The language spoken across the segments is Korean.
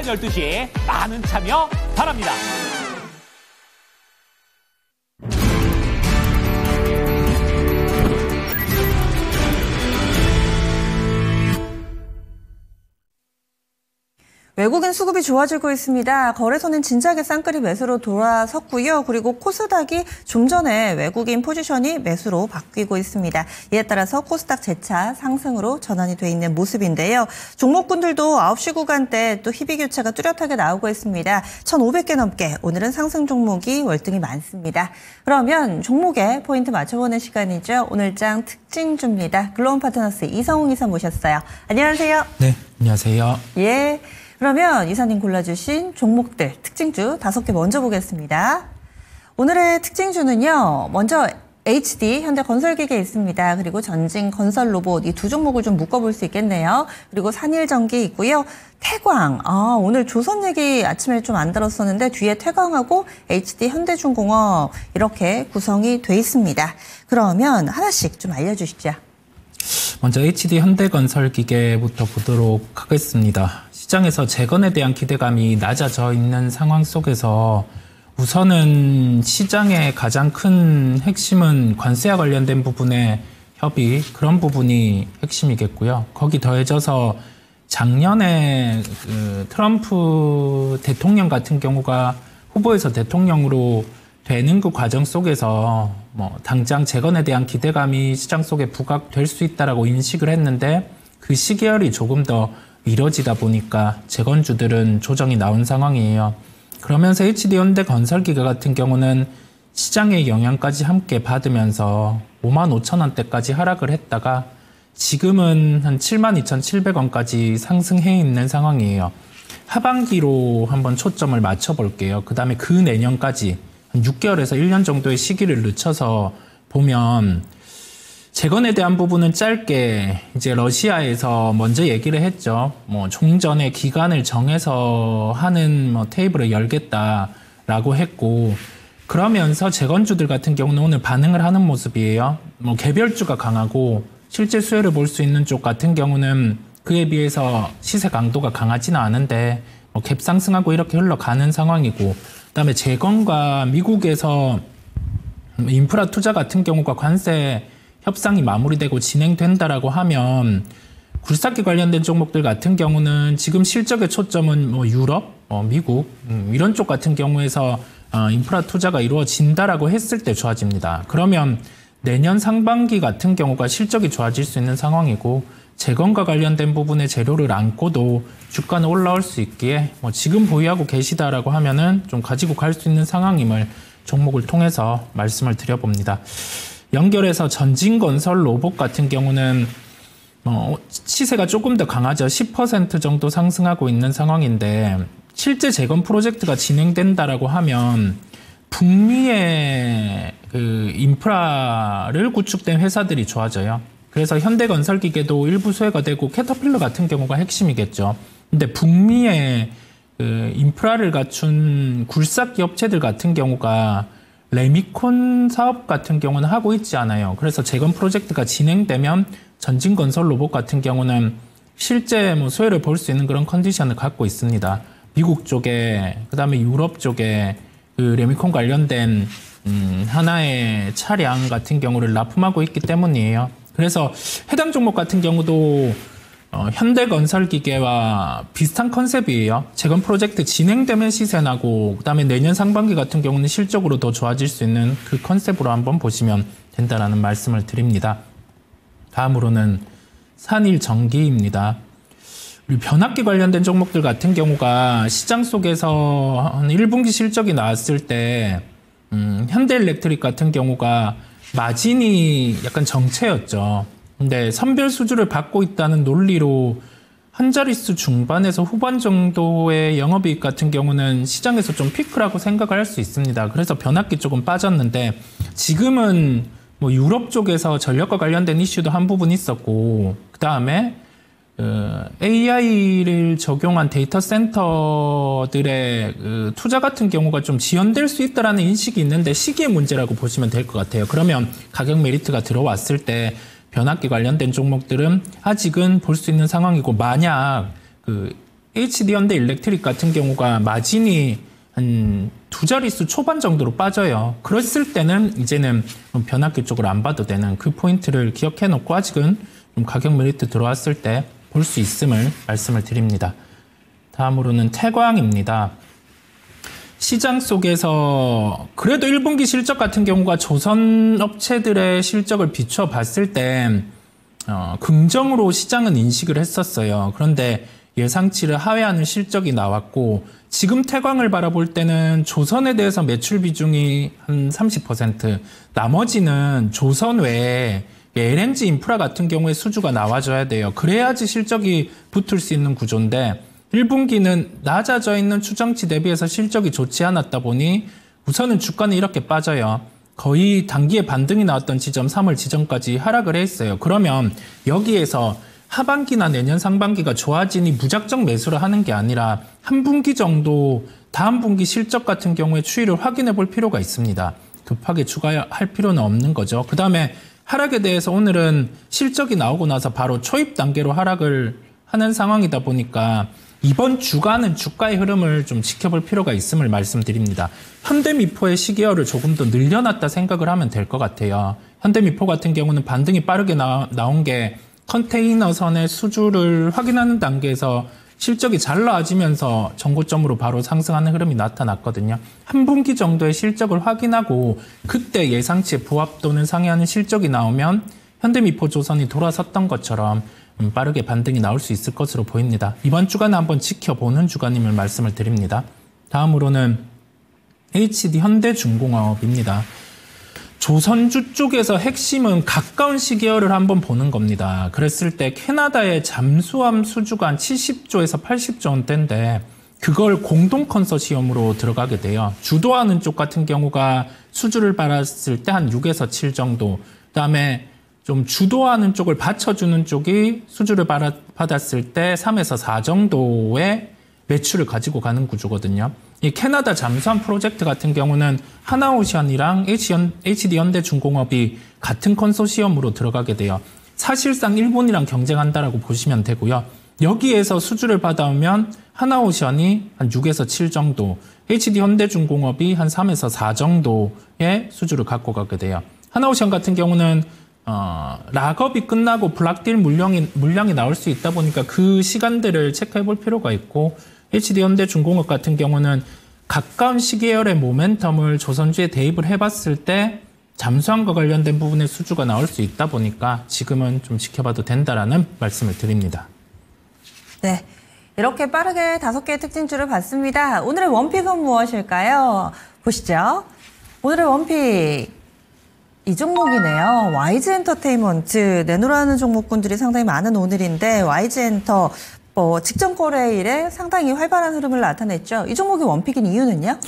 오전 12시 많은 참여 바랍니다. 외국인 수급이 좋아지고 있습니다. 거래소는 진작에 쌍끌이 매수로 돌아섰고요. 그리고 코스닥이 좀 전에 외국인 포지션이 매수로 바뀌고 있습니다. 이에 따라서 코스닥 재차 상승으로 전환이 돼 있는 모습인데요. 종목군들도 9시 구간대 또 희비 교체가 뚜렷하게 나오고 있습니다. 1,500개 넘게 오늘은 상승 종목이 월등히 많습니다. 그러면 종목에 포인트 맞춰보는 시간이죠. 오늘장 특징주입니다. 글로벌 파트너스 이성웅 이사 모셨어요. 안녕하세요. 네, 안녕하세요. 예. 그러면 이사님 골라주신 종목들 특징주 5개 먼저 보겠습니다. 오늘의 특징주는요. 먼저 HD 현대건설기계 있습니다. 그리고 전진건설로봇 이 두 종목을 좀 묶어볼 수 있겠네요. 그리고 산일전기 있고요. 태광 오늘 조선 얘기 아침에 좀 안 들었었는데 뒤에 태광하고 HD 현대중공업 이렇게 구성이 돼 있습니다. 그러면 하나씩 좀 알려주시죠. 먼저 HD 현대건설기계부터 보도록 하겠습니다. 시장에서 재건에 대한 기대감이 낮아져 있는 상황 속에서 우선은 시장의 가장 큰 핵심은 관세와 관련된 부분의 협의, 그런 부분이 핵심이겠고요. 거기 더해져서 작년에 트럼프 대통령 같은 경우가 후보에서 대통령으로 되는 그 과정 속에서 당장 재건에 대한 기대감이 시장 속에 부각될 수 있다라고 인식을 했는데 그 시기열이 조금 더 미뤄지다 보니까 재건주들은 조정이 나온 상황이에요. 그러면서 HD 현대건설기계 같은 경우는 시장의 영향까지 함께 받으면서 55,000원대까지 하락을 했다가 지금은 한 72,700원까지 상승해 있는 상황이에요. 하반기로 한번 초점을 맞춰볼게요. 그 다음에 그 내년까지 한 6개월에서 1년 정도의 시기를 늦춰서 보면 재건에 대한 부분은 짧게 이제 러시아에서 먼저 얘기를 했죠. 종전의 기간을 정해서 하는 테이블을 열겠다라고 했고, 그러면서 재건주들 같은 경우는 오늘 반응을 하는 모습이에요. 개별주가 강하고 실제 수혜를 볼 수 있는 쪽 같은 경우는 그에 비해서 시세 강도가 강하지는 않은데 갭 상승하고 이렇게 흘러가는 상황이고, 그다음에 재건과 미국에서 인프라 투자 같은 경우가 관세 협상이 마무리되고 진행된다라고 하면 굴삭기 관련된 종목들 같은 경우는 지금 실적의 초점은 유럽, 미국 이런 쪽 같은 경우에서 인프라 투자가 이루어진다라고 했을 때 좋아집니다. 그러면 내년 상반기 같은 경우가 실적이 좋아질 수 있는 상황이고 재건과 관련된 부분의 재료를 안고도 주가는 올라올 수 있기에 지금 보유하고 계시다라고 하면은 좀 가지고 갈 수 있는 상황임을 종목을 통해서 말씀을 드려봅니다. 연결해서 전진건설 로봇 같은 경우는 시세가 조금 더 강하죠. 10% 정도 상승하고 있는 상황인데 실제 재건 프로젝트가 진행된다라고 하면 북미의 그 인프라를 구축된 회사들이 좋아져요. 그래서 현대건설기계도 일부 수혜가 되고 캐터필러 같은 경우가 핵심이겠죠. 근데 북미의 그 인프라를 갖춘 굴삭기 업체들 같은 경우가 레미콘 사업 같은 경우는 하고 있지 않아요. 그래서 재건 프로젝트가 진행되면 전진건설 로봇 같은 경우는 실제 수혜를 볼 수 있는 그런 컨디션을 갖고 있습니다. 미국 쪽에, 그 다음에 유럽 쪽에 그 레미콘 관련된 하나의 차량 같은 경우를 납품하고 있기 때문이에요. 그래서 해당 종목 같은 경우도 현대건설기계와 비슷한 컨셉이에요. 재건 프로젝트 진행되면 시세 나고 그다음에 내년 상반기 같은 경우는 실적으로 더 좋아질 수 있는 그 컨셉으로 한번 보시면 된다라는 말씀을 드립니다. 다음으로는 산일전기입니다. 우리 변압기 관련된 종목들 같은 경우가 시장 속에서 한 1분기 실적이 나왔을 때 현대일렉트릭 같은 경우가 마진이 약간 정체였죠. 근데 선별 수주를 받고 있다는 논리로 한 자릿수 중반에서 후반 정도의 영업이익 같은 경우는 시장에서 좀 피크라고 생각을 할 수 있습니다. 그래서 변압기 조금 빠졌는데 지금은 유럽 쪽에서 전력과 관련된 이슈도 한 부분 있었고 그 다음에 AI를 적용한 데이터 센터들의 투자 같은 경우가 좀 지연될 수 있다는 인식이 있는데 시기의 문제라고 보시면 될 것 같아요. 그러면 가격 메리트가 들어왔을 때 변압기 관련된 종목들은 아직은 볼 수 있는 상황이고 만약 HD 현대 일렉트릭 같은 경우가 마진이 한 2자릿수 초반 정도로 빠져요. 그랬을 때는 이제는 변압기 쪽으로 안 봐도 되는 그 포인트를 기억해 놓고 아직은 좀 가격 메리트 들어왔을 때 볼 수 있음을 말씀을 드립니다. 다음으로는 태광입니다. 시장 속에서 그래도 1분기 실적 같은 경우가 조선 업체들의 실적을 비춰 봤을 때 긍정으로 시장은 인식을 했었어요. 그런데 예상치를 하회하는 실적이 나왔고 지금 태광을 바라볼 때는 조선에 대해서 매출 비중이 한 30%, 나머지는 조선 외에 LNG 인프라 같은 경우에 수주가 나와줘야 돼요. 그래야지 실적이 붙을 수 있는 구조인데 1분기는 낮아져 있는 추정치 대비해서 실적이 좋지 않았다 보니 우선은 주가는 이렇게 빠져요. 거의 단기에 반등이 나왔던 지점 3월 지점까지 하락을 했어요. 그러면 여기에서 하반기나 내년 상반기가 좋아지니 무작정 매수를 하는 게 아니라 한 분기 정도 다음 분기 실적 같은 경우에 추이를 확인해 볼 필요가 있습니다. 급하게 추가할 필요는 없는 거죠. 그 다음에 하락에 대해서 오늘은 실적이 나오고 나서 바로 초입 단계로 하락을 하는 상황이다 보니까 이번 주간은 주가의 흐름을 좀 지켜볼 필요가 있음을 말씀드립니다. 현대미포의 시기열을 조금 더 늘려놨다 생각을 하면 될 것 같아요. 현대미포 같은 경우는 반등이 빠르게 나온 게 컨테이너선의 수주를 확인하는 단계에서 실적이 잘 나아지면서 정고점으로 바로 상승하는 흐름이 나타났거든요. 한 분기 정도의 실적을 확인하고 그때 예상치에 부합 또는 상회하는 실적이 나오면 현대미포조선이 돌아섰던 것처럼 빠르게 반등이 나올 수 있을 것으로 보입니다. 이번 주간은 한번 지켜보는 주간임을 말씀을 드립니다. 다음으로는 HD 현대중공업입니다. 조선주 쪽에서 핵심은 가까운 시기열을 한번 보는 겁니다. 그랬을 때 캐나다의 잠수함 수주가 한 70조에서 80조 원대인데 그걸 공동 컨소시엄으로 들어가게 돼요. 주도하는 쪽 같은 경우가 수주를 받았을 때 한 6에서 7 정도, 그다음에 좀 주도하는 쪽을 받쳐주는 쪽이 수주를 받았을 때 3에서 4 정도의 매출을 가지고 가는 구조거든요. 이 캐나다 잠수함 프로젝트 같은 경우는 하나오션이랑 HD 현대중공업이 같은 컨소시엄으로 들어가게 돼요. 사실상 일본이랑 경쟁한다라고 보시면 되고요. 여기에서 수주를 받아오면 하나오션이 한 6에서 7 정도, HD 현대중공업이 한 3에서 4 정도의 수주를 갖고 가게 돼요. 하나오션 같은 경우는 락업이 끝나고 블락딜 물량이 나올 수 있다 보니까 그 시간들을 체크해 볼 필요가 있고 HD 현대중공업 같은 경우는 가까운 시계열의 모멘텀을 조선주에 대입을 해봤을 때 잠수함과 관련된 부분의 수주가 나올 수 있다 보니까 지금은 좀 지켜봐도 된다라는 말씀을 드립니다. 네, 이렇게 빠르게 5개의 특징주를 봤습니다. 오늘의 원픽은 무엇일까요? 보시죠. 오늘의 원픽. 이 종목이네요. YG엔터테인먼트 내놓으라는 종목군들이 상당히 많은 오늘인데 YG엔터 직전 거래일에 상당히 활발한 흐름을 나타냈죠. 이 종목이 원픽인 이유는요?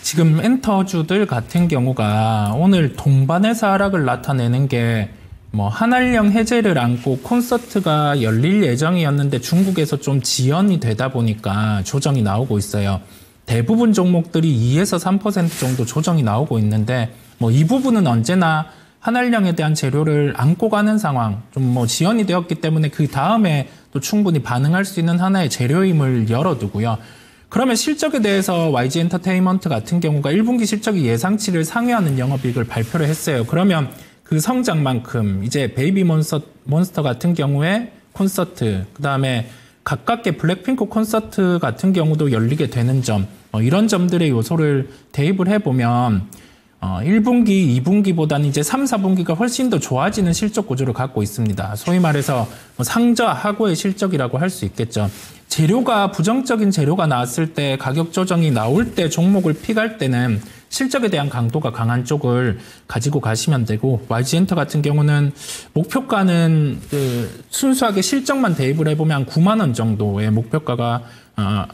지금 엔터주들 같은 경우가 오늘 동반해서 하락을 나타내는 게 한알령 해제를 안고 콘서트가 열릴 예정이었는데 중국에서 좀 지연이 되다 보니까 조정이 나오고 있어요. 대부분 종목들이 2에서 3% 정도 조정이 나오고 있는데 이 부분은 언제나 한알령에 대한 재료를 안고 가는 상황, 좀 지연이 되었기 때문에 그 다음에 또 충분히 반응할 수 있는 하나의 재료임을 열어두고요. 그러면 실적에 대해서 YG엔터테인먼트 같은 경우가 1분기 실적이 예상치를 상회하는 영업이익을 발표를 했어요. 그러면 그 성장만큼 이제 베이비몬스터 같은 경우에 콘서트, 그 다음에 가깝게 블랙핑크 콘서트 같은 경우도 열리게 되는 점, 이런 점들의 요소를 대입을 해보면 1분기, 2분기보다는 이제 3, 4분기가 훨씬 더 좋아지는 실적 구조를 갖고 있습니다. 소위 말해서 상저하고의 실적이라고 할 수 있겠죠. 재료가 부정적인 재료가 나왔을 때 가격 조정이 나올 때 종목을 픽할 때는 실적에 대한 강도가 강한 쪽을 가지고 가시면 되고 YG엔터 같은 경우는 목표가는 순수하게 실적만 대입을 해보면 9만 원 정도의 목표가가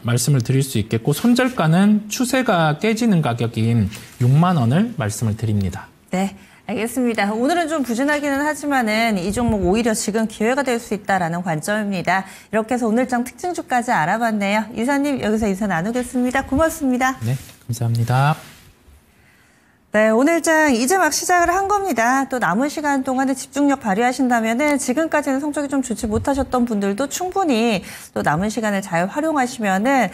말씀을 드릴 수 있겠고 손절가는 추세가 깨지는 가격인 6만 원을 말씀을 드립니다. 네, 알겠습니다. 오늘은 좀 부진하기는 하지만은 이 종목 오히려 지금 기회가 될 수 있다라는 관점입니다. 이렇게 해서 오늘장 특징주까지 알아봤네요. 이사님 여기서 인사 나누겠습니다. 고맙습니다. 네, 감사합니다. 네, 오늘 장 이제 막 시작을 한 겁니다. 또 남은 시간 동안에 집중력 발휘하신다면은 지금까지는 성적이 좀 좋지 못하셨던 분들도 충분히 또 남은 시간을 잘 활용하시면은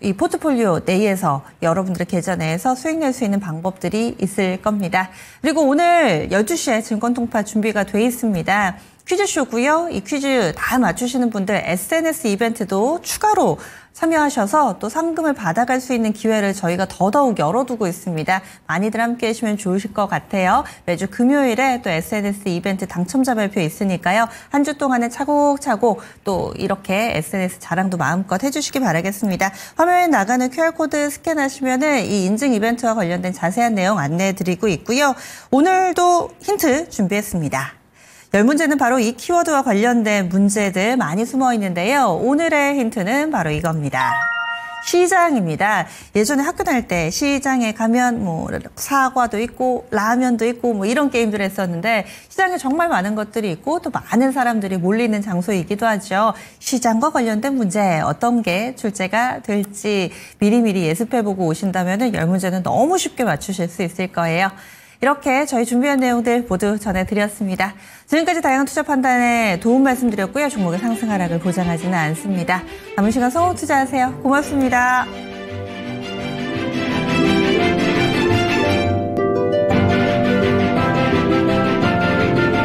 이 포트폴리오 내에서 여러분들의 계좌 내에서 수익 낼 수 있는 방법들이 있을 겁니다. 그리고 오늘 12시에 증권 통파 준비가 돼 있습니다. 퀴즈쇼고요. 이 퀴즈 다 맞추시는 분들 SNS 이벤트도 추가로 참여하셔서 또 상금을 받아갈 수 있는 기회를 저희가 더더욱 열어두고 있습니다. 많이들 함께 해주시면 좋으실 것 같아요. 매주 금요일에 또 SNS 이벤트 당첨자 발표 있으니까요. 한 주 동안에 차곡차곡 또 이렇게 SNS 자랑도 마음껏 해주시기 바라겠습니다. 화면에 나가는 QR코드 스캔하시면은 이 인증 이벤트와 관련된 자세한 내용 안내해드리고 있고요. 오늘도 힌트 준비했습니다. 10문제는 바로 이 키워드와 관련된 문제들 많이 숨어 있는데요. 오늘의 힌트는 바로 이겁니다. 시장입니다. 예전에 학교 다닐 때 시장에 가면 사과도 있고 라면도 있고 이런 게임들 했었는데 시장에 정말 많은 것들이 있고 또 많은 사람들이 몰리는 장소이기도 하죠. 시장과 관련된 문제 어떤 게 출제가 될지 미리미리 예습해보고 오신다면 10문제는 너무 쉽게 맞추실 수 있을 거예요. 이렇게 저희 준비한 내용들 모두 전해드렸습니다. 지금까지 다양한 투자 판단에 도움 말씀드렸고요. 종목의 상승 하락을 보장하지는 않습니다. 남은 시간 성공 투자하세요. 고맙습니다.